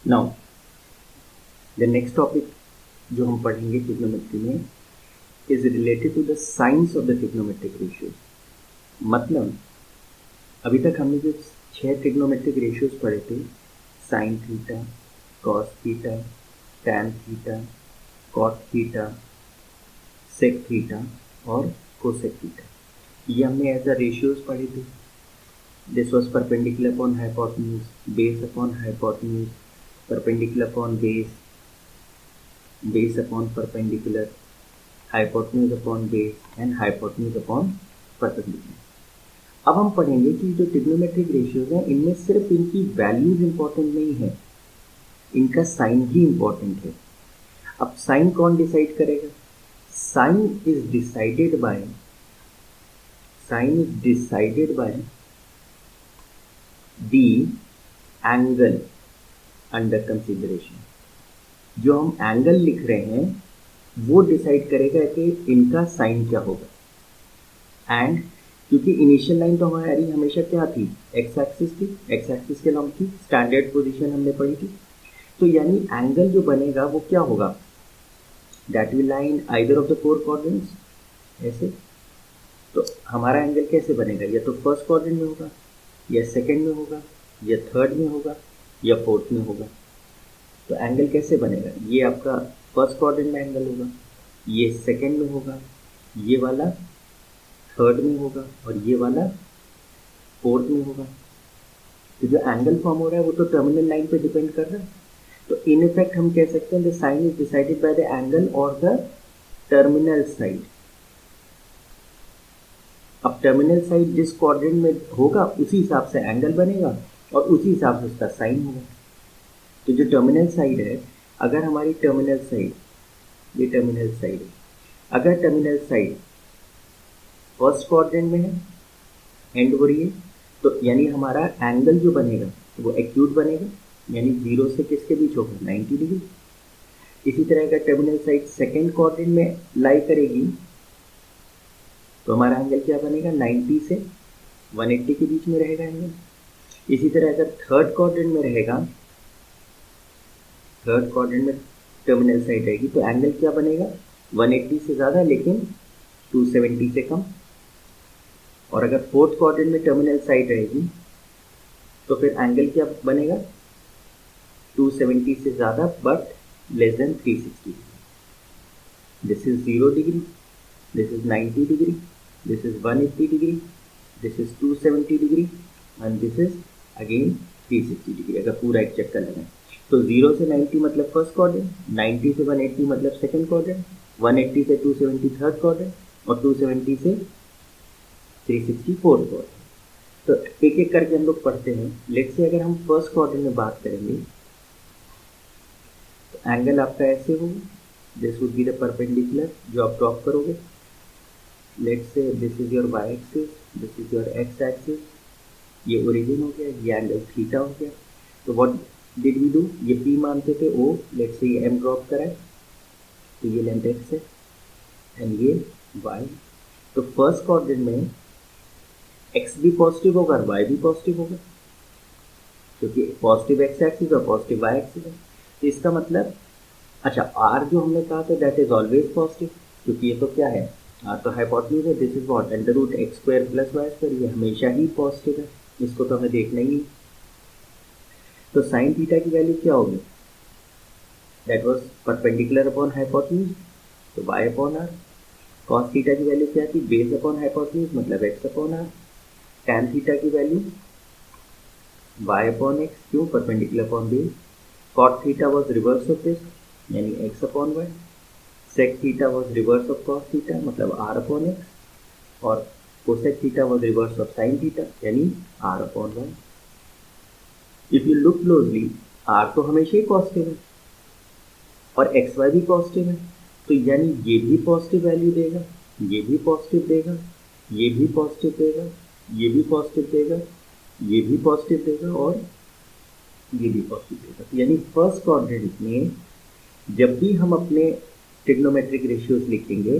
Now the next topic जो हम पढ़ेंगे ट्रिग्नोमेट्री में is related to the science of the trigonometric ratios. मतलब अभी तक हमने जो 6 ट्रिग्नोमेट्रिक रेशियोज पढ़े थे, sine theta, cos theta, tan theta, cot theta, sec theta और कोसेक थीटा, ये हमने एज अ रेशियोज पढ़े थे। This was perpendicular upon hypotenuse, base upon hypotenuse, perpendicular upon base, base upon perpendicular, hypotenuse upon base and hypotenuse upon perpendicular. अब हम पढ़ेंगे कि जो ट्रिग्नोमेट्रिक रेशियोज हैं इनमें सिर्फ इनकी वैल्यूज इंपॉर्टेंट नहीं है, इनका साइन भी इंपॉर्टेंट है। अब साइन कौन डिसाइड करेगा? Sine is decided by the angle under consideration. जो हम एंगल लिख रहे हैं वो डिसाइड करेगा कि इनका साइन क्या होगा। एंड क्योंकि इनिशियल लाइन तो हमारी हमेशा क्या थी? एक्स एक्सिस थी, एक्स एक्सिस के लंब थी, स्टैंडर्ड पोजीशन हमने पढ़ी थी। तो यानी एंगल जो बनेगा वो क्या होगा? That will lie in either of the 4 quadrants, ऐसे। तो हमारा एंगल कैसे बनेगा? या तो फर्स्ट क्वाड्रेंट में होगा, या सेकंड में होगा, या थर्ड में होगा, या फोर्थ में होगा। तो एंगल कैसे बनेगा? ये आपका फर्स्ट क्वाड्रेंट में एंगल होगा, ये सेकंड में होगा, ये वाला थर्ड में होगा और ये वाला फोर्थ में होगा। तो जो एंगल फॉर्म हो रहा है वो तो टर्मिनल लाइन पे डिपेंड कर रहा है। तो इन इफेक्ट हम कह सकते हैं the sine is decided by the angle और द टर्मिनल साइड। अब टर्मिनल साइड जिस क्वाड्रेंट में होगा उसी हिसाब से एंगल बनेगा और उसी हिसाब से उसका साइन होगा। तो जो टर्मिनल साइड है, अगर हमारी टर्मिनल साइड, ये टर्मिनल साइड है, अगर टर्मिनल साइड फर्स्ट क्वाड्रेंट में है, एंड हो रही है, तो यानी हमारा एंगल जो बनेगा वो एक्यूट बनेगा, यानी 0 से किसके बीच होगा? 90 डिग्री। इसी तरह अगर टर्मिनल साइड सेकेंड क्वाड्रेंट में लाई करेगी तो हमारा एंगल क्या बनेगा? 90 से 180 के बीच में रहेगा एंगल। इसी तरह अगर थर्ड क्वाड्रेंट में रहेगा, थर्ड क्वाड्रेंट में टर्मिनल साइड रहेगी तो एंगल क्या बनेगा? 180 से ज़्यादा लेकिन 270 से कम। और अगर फोर्थ क्वाड्रेंट में टर्मिनल साइड रहेगी तो फिर एंगल क्या बनेगा? 270 से ज़्यादा but less than 360। This is 0 degree, this is 90 degree, this is 180 degree, this is 270 degree and this is again 360 degree। अगर पूरा एक चक्कर लगाएं तो 0 से 90 मतलब फर्स्ट क्वाड्रेंट, 90 से 180 मतलब सेकंड क्वाड्रेंट, 180 से 270 थर्ड क्वाड्रेंट और 270 से 360 फोर्थ क्वाड्रेंट। तो एक एक करके हम लोग पढ़ते हैं। लेट्स से अगर हम फर्स्ट क्वाड्रेंट में बात करेंगे तो एंगल आपका ऐसे होगा, this would be the perpendicular जो आप ड्रॉप करोगे। Let's say this is your y-axis, this is your x-axis, ये ओरिजिन हो गया, ये एंगल थीटा हो गया। तो व्हाट डिड वी डू? ये p मानते थे o, लेट्स से ये m ड्रॉप करा है तो ये लेंथ x है एंड ये y। तो फर्स्ट क्वाड्रेंट में x भी पॉजिटिव होगा और y भी पॉजिटिव होगा क्योंकि पॉजिटिव x एक्सिस और पॉजिटिव y एक्सिस है। तो इसका मतलब, अच्छा r जो हमने कहा था दैट इज ऑलवेज पॉजिटिव क्योंकि ये तो क्या है? तो हाइपोटेन्यूज है, this is what? Under root x square plus Y square, ये हमेशा ही पॉजिटिव है, इसको तो हमें देखना ही। तो साइन थीटा की वैल्यू क्या होगी? That was perpendicular upon hypotenuse, तो y upon r। Cos theta की वैल्यू क्या थी? बेस अपॉन हाइपोटेन्यूज मतलब x upon r। Tan theta की वैल्यू y अपॉन x, क्यों? Perpendicular upon base. Cot theta was reverse of this यानी x upon y। Sec theta was reverse of cos theta मतलब r upon x और cosec theta was reverse of sine theta यानी r upon y। If you look closely, r तो हमेशा ही positive है और x Y भी positive है, तो यानी ये भी पॉजिटिव वैल्यू देगा, ये भी पॉजिटिव देगा, ये भी पॉजिटिव देगा, ये भी पॉजिटिव देगा, ये भी पॉजिटिव देगा और ये भी पॉजिटिव देगा। यानी फर्स्ट क्वाड्रेंट में जब भी हम अपने ट्रिग्नोमेट्रिक रेशियोज लिखेंगे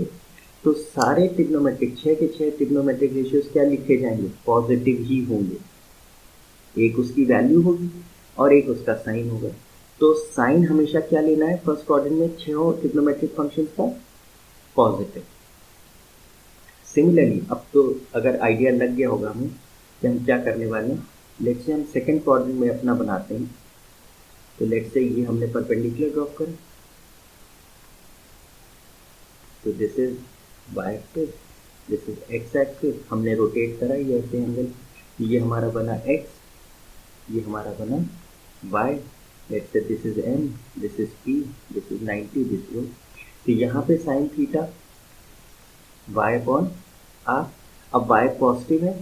तो सारे ट्रिग्नोमेट्रिक 6 के 6 ट्रिग्नोमेट्रिक रेशियोज क्या लिखे जाएंगे? पॉजिटिव ही होंगे। एक उसकी वैल्यू होगी और एक उसका साइन होगा। तो साइन हमेशा क्या लेना है, फर्स्ट क्वाड्रेंट में 6 ट्रिग्नोमेट्रिक फंक्शंस का पॉजिटिव। सिमिलरली अब तो अगर आइडिया लग गया होगा हमें कि हम क्या करने वाले हैं, लेट्स से हम सेकंड क्वाड्रेंट में अपना बनाते हैं। तो लेट्स से ये हमने परपेंडिकुलर ड्रॉप करा, तो this is Y axis, this is X axis, हमने रोटेट करा ये ऐसे एंगल, ये हमारा बना एक्स, ये हमारा बना Y. Let's say this is M, this is P, this is 90, this is. तो यहाँ पे sine theta y upon R. अब y पॉजिटिव है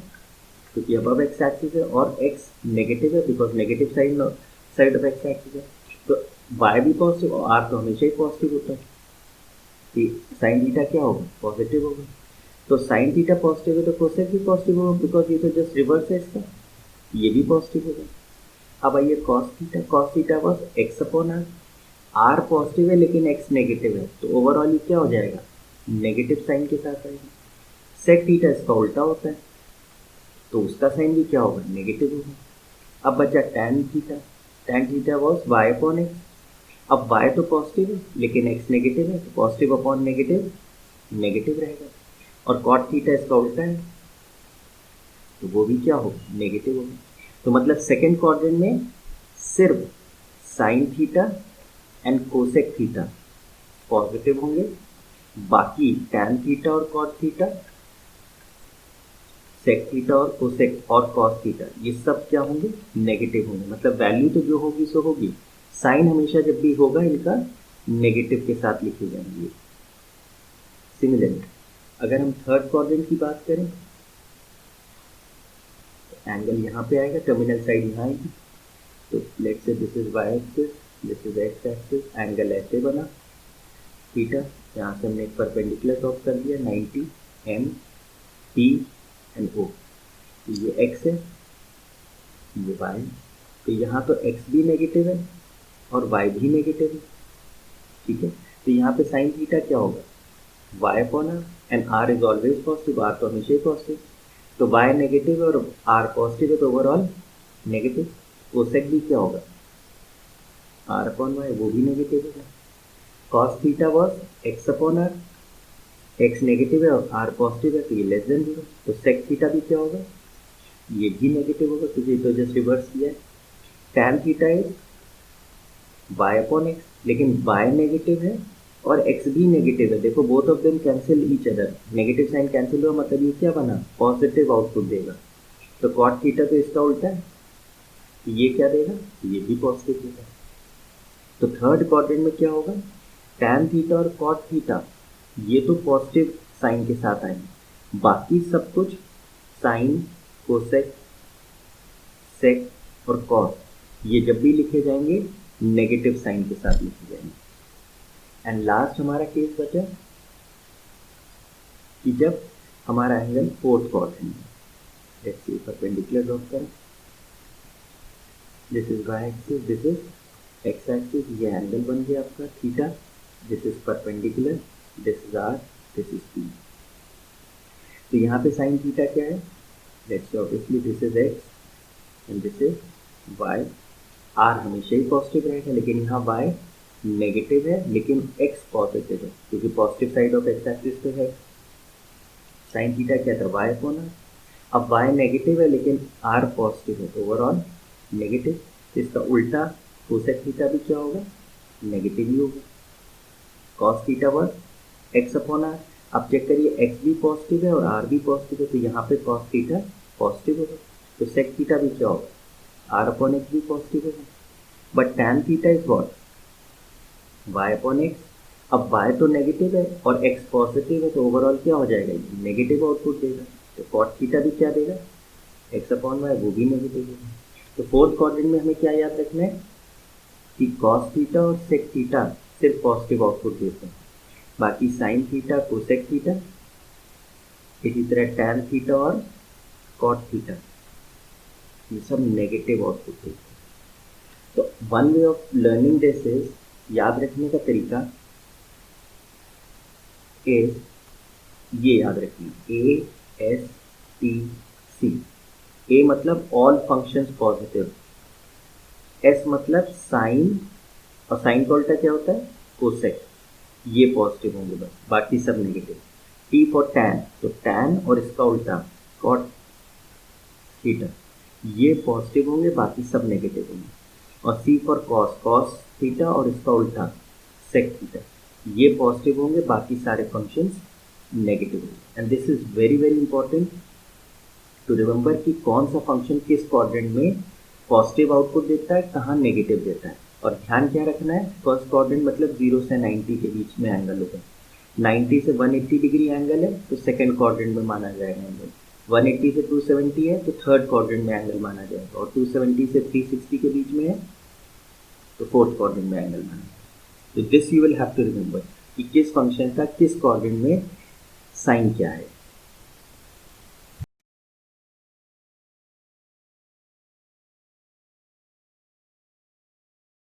क्योंकि अबव एक्स एक्सिस है, और x नेगेटिव है because negative side of X axis है। तो y भी पॉजिटिव और r तो हमेशा ही पॉजिटिव होता है, तो साइन थीटा क्या होगा, पॉजिटिव होगा। तो साइन थीटा पॉजिटिव है तो कोसेक भी पॉजिटिव होगा बिकॉज ये तो जस्ट रिवर्स है इसका, ये भी पॉजिटिव होगा। अब आइए cos theta was X upon R, R positive है लेकिन एक्स नेगेटिव है, तो ओवरऑल ये क्या हो जाएगा, नेगेटिव साइन के साथ आएगा। सेक थीटा इसका उल्टा होता है, तो उसका साइन भी क्या होगा, नेगेटिव होगा। अब बचा tan theta was Y upon X. अब वाई तो पॉजिटिव है लेकिन एक्स नेगेटिव है, तो पॉजिटिव अपॉन नेगेटिव नेगेटिव रहेगा। और कॉट थीटा इसका उल्टा है, तो वो भी क्या होगा, नेगेटिव होगा। तो मतलब सेकेंड क्वाड्रेंट में सिर्फ sine theta and cosec theta positive होंगे, बाकी टैन थीटा और कॉट थीटा, सेक थीटा और कोसेक और कॉस थीटा ये सब क्या होंगे, नेगेटिव होंगे। मतलब वैल्यू तो जो होगी सो होगी, साइन हमेशा जब भी होगा इनका नेगेटिव के साथ लिखे जाएंगे। सिमिलरली अगर हम थर्ड क्वाड्रेंट की बात करें, तो एंगल यहाँ पे आएगा, टर्मिनल साइड यहाँ आएगी। तो let's say this is Y axis, this is X axis, angle ऐसे बना थीटा, यहाँ से हमने एक परपेंडिकुलर ड्रॉप कर दिया 90 एम पी एंड ओ। ये x है, ये y है, तो यहाँ तो x भी नेगेटिव है और y भी नेगेटिव है, ठीक है। तो यहाँ पे साइन थीटा क्या होगा, y upon R, and r is always positive, r तो हमेशा ही पॉजिटिव, तो y नेगेटिव है और r पॉजिटिव है, तो ओवरऑल नेगेटिव। कोसेक भी क्या होगा, r अपॉन y, वो भी नेगेटिव होगा। Cos theta was x upon R, x negative है और r पॉजिटिव है, तो ये लेस देन 0। तो सेक थीटा भी क्या होगा, ये भी नेगेटिव होगा क्योंकि ये तो जस्ट रिवर्स किया है। Tan theta is y upon X, लेकिन y नेगेटिव है और x भी नेगेटिव है। देखो both of them cancel each other, negative sign cancel हुआ, मतलब ये क्या बना, पॉजिटिव आउटपुट देगा। तो कॉट थीटा तो इसका उल्टा है, ये क्या देगा, ये भी पॉजिटिव देगा। तो थर्ड क्वाड्रेंट में क्या होगा, टैन थीटा और कॉट थीटा ये तो पॉजिटिव साइन के साथ आएंगे, बाकी सब कुछ साइन, कोसेक, सेक और कॉस ये जब भी लिखे जाएंगे नेगेटिव साइन के साथ लिखे जाएंगे। एंड लास्ट हमारा केस बचा कि जब हमारा एंगल फोर्थ क्वाड्रेंट है, लेट्स सी परपेंडिकुलर ड्रॉप करें, this is Y axis, this is X axis, ये एंगल बन गया आपका theta, this is perpendicular, this is R, this is P. तो यहाँ पे साइन थीटा क्या है, let's say obviously this is X and this is Y. R हमेशा ही पॉजिटिव रहेगा, लेकिन यहाँ वाई नेगेटिव है लेकिन एक्स पॉजिटिव है क्योंकि positive side of X axis पे है। साइन थीटा क्या था, वाई अपॉन आर। अब वाई नेगेटिव है लेकिन आर पॉजिटिव है, तो ओवरऑल नेगेटिव। इसका उल्टा कोसेक थीटा भी क्या होगा, नेगेटिव ही होगा। Cos theta was X upon R. अब चेक करिए एक्स भी पॉजिटिव है और आर भी पॉजिटिव है, तो यहाँ पे कॉस थीटा पॉजिटिव होगा, तो सेक थीटा भी क्या होगा, आर अपॉन एक्स भी पॉजिटिव होगा। But tan theta is what, Y upon X. अब वाई तो नेगेटिव है और एक्स पॉजिटिव है, तो ओवरऑल क्या हो जाएगा, नेगेटिव आउटपुट देगा। तो कॉट थीटा भी क्या देगा, एक्स अपॉन वाई, वो भी नेगेटिव होगा। तो फोर्थ क्वाड्रेंट में हमें क्या याद रखना है कि कॉस थीटा और सेक थीटा सिर्फ पॉजिटिव आउटपुट देते हैं, बाकी साइन थीटा, कोसेक थीटा, इसी तरह टैन थीटा और कॉट थीटा ये सब नेगेटिव आउटपुट देते हैं। तो one way of learning this is, याद रखने का तरीका इज ये याद रखिए, A S T c. A मतलब ऑल फंक्शंस पॉजिटिव, एस मतलब साइन और साइन का उल्टा क्या होता है? कोसेक। ये पॉजिटिव होंगे बस, बाकी सब नेगेटिव। टी फॉर टैन, तो टैन और इसका उल्टा कॉट थीटा, ये पॉजिटिव होंगे, बाकी सब नेगेटिव होंगे। और सी फॉर कॉस, कॉस थीटा और इसका उल्टा सेक थीटा, ये पॉजिटिव होंगे, बाकी सारे फंक्शंस नेगेटिव होंगे। And this is very very important to remember कि कौन सा फंक्शन किस क्वाड्रेंट में पॉजिटिव आउटपुट देता है, कहाँ नेगेटिव देता है। और ध्यान क्या रखना है, फर्स्ट क्वाड्रेंट मतलब 0 से 90 के बीच में एंगल होगा। 90 से 180 डिग्री एंगल है तो सेकंड क्वाड्रेंट में माना जाएगा एंगल। 180 से 270 है तो थर्ड क्वाड्रेंट में एंगल माना जाएगा। और 270 से 360 के बीच में है तो फोर्थ क्वाड्रेंट में एंगल माना जाएगा। तो this you will have to remember कि किस फंक्शन का किस क्वाड्रेंट में साइन क्या है।